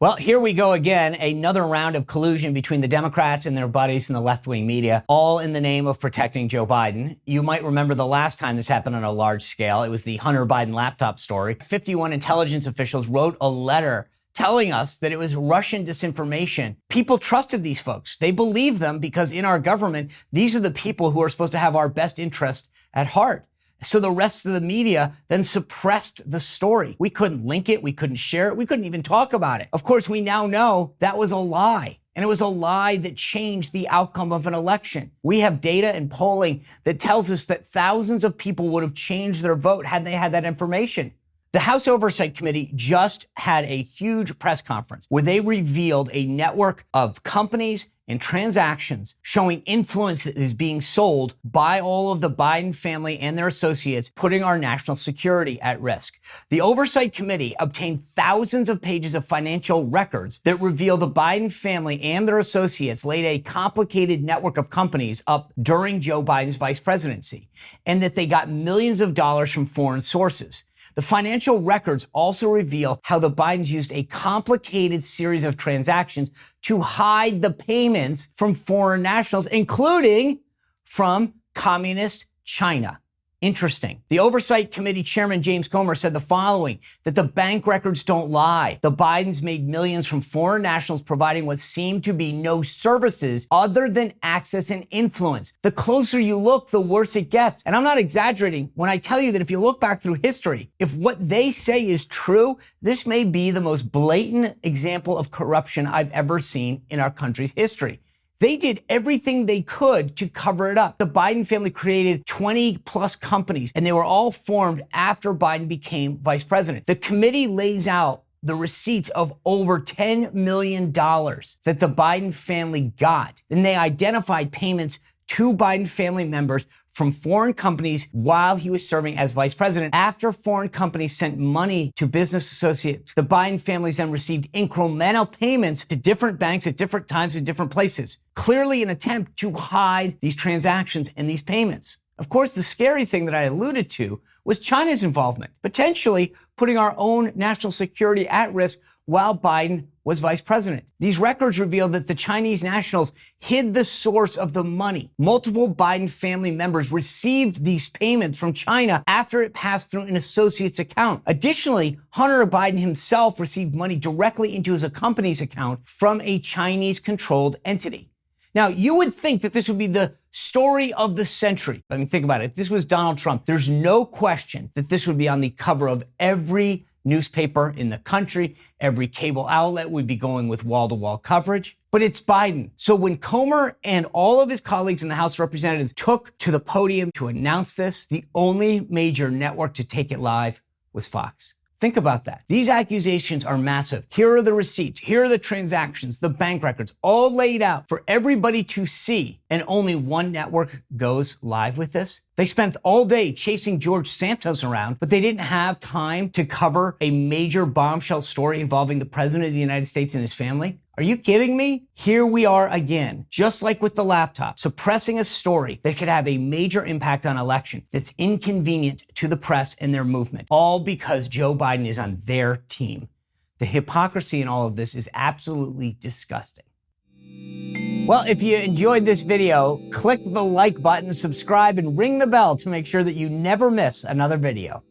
Well, here we go again, another round of collusion between the Democrats and their buddies in the left-wing media, all in the name of protecting Joe Biden. You might remember the last time this happened on a large scale. It was the Hunter Biden laptop story. 51 intelligence officials wrote a letter telling us that it was Russian disinformation. People trusted these folks. They believed them because in our government, these are the people who are supposed to have our best interest at heart. So the rest of the media then suppressed the story. We couldn't link it. We couldn't share it. We couldn't even talk about it. Of course, we now know that was a lie. And it was a lie that changed the outcome of an election. We have data and polling that tells us that thousands of people would have changed their vote had they had that information. The House Oversight Committee just had a huge press conference where they revealed a network of companies and transactions showing influence that is being sold by all of the Biden family and their associates, putting our national security at risk. The Oversight Committee obtained thousands of pages of financial records that reveal the Biden family and their associates laid a complicated network of companies up during Joe Biden's vice presidency, and that they got millions of dollars from foreign sources. The financial records also reveal how the Bidens used a complicated series of transactions to hide the payments from foreign nationals, including from communist China. Interesting. The Oversight Committee Chairman James Comer said the following, that the bank records don't lie. The Bidens made millions from foreign nationals providing what seemed to be no services other than access and influence. The closer you look, the worse it gets. And I'm not exaggerating when I tell you that if you look back through history, if what they say is true, this may be the most blatant example of corruption I've ever seen in our country's history. They did everything they could to cover it up. The Biden family created 20 plus companies, and they were all formed after Biden became vice president. The committee lays out the receipts of over $10 million that the Biden family got. Then they identified payments to Biden family members from foreign companies while he was serving as vice president. After foreign companies sent money to business associates, the Biden families then received incremental payments to different banks at different times in different places. Clearly an attempt to hide these transactions and these payments. Of course, the scary thing that I alluded to was China's involvement, potentially putting our own national security at risk while Biden was vice president. These records reveal that the Chinese nationals hid the source of the money. Multiple Biden family members received these payments from China after it passed through an associate's account. Additionally, Hunter Biden himself received money directly into his company's account from a Chinese-controlled entity. Now, you would think that this would be the story of the century. I mean, think about it. If this was Donald Trump, there's no question that this would be on the cover of every newspaper in the country. Every cable outlet would be going with wall-to-wall coverage. But it's Biden. So when Comer and all of his colleagues in the House of Representatives took to the podium to announce this, the only major network to take it live was Fox. Think about that. These accusations are massive. Here are the receipts. Here are the transactions, the bank records, all laid out for everybody to see. And only one network goes live with this. They spent all day chasing George Santos around, but they didn't have time to cover a major bombshell story involving the president of the United States and his family. Are you kidding me? Here we are again, just like with the laptop, suppressing a story that could have a major impact on election that's inconvenient to the press and their movement, all because Joe Biden is on their team. The hypocrisy in all of this is absolutely disgusting. Well, if you enjoyed this video, click the like button, subscribe, and ring the bell to make sure that you never miss another video.